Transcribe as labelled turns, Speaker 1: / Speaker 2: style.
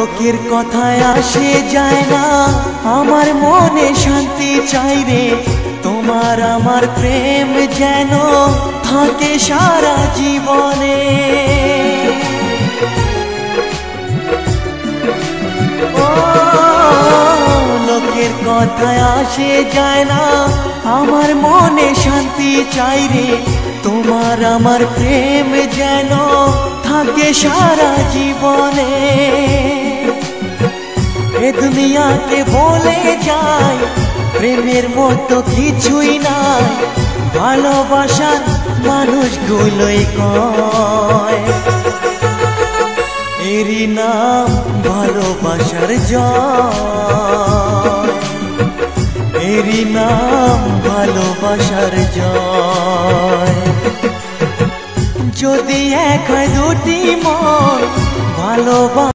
Speaker 1: লোকের কথায় আসে যায় না, আমার মনে শান্তি চাই রে। তোমার আমার প্রেম যেন থাকে সারা জীবনে। ও লোকের কথায় আসে যায় না, আমার মনে শান্তি চাই রে। তোমার আমার প্রেম যেন থাকে সারা জীবনে। এ দুনিয়াতে বলে যায় প্রেমের মতো কিছুই নাই, ভালোবাসার মানুষগুলোই কয় এরই নাম ভালোবাসার জয়, এরই নাম ভালোবাসার জয়। যদি এক হয় দুটি মন ভালোবাসা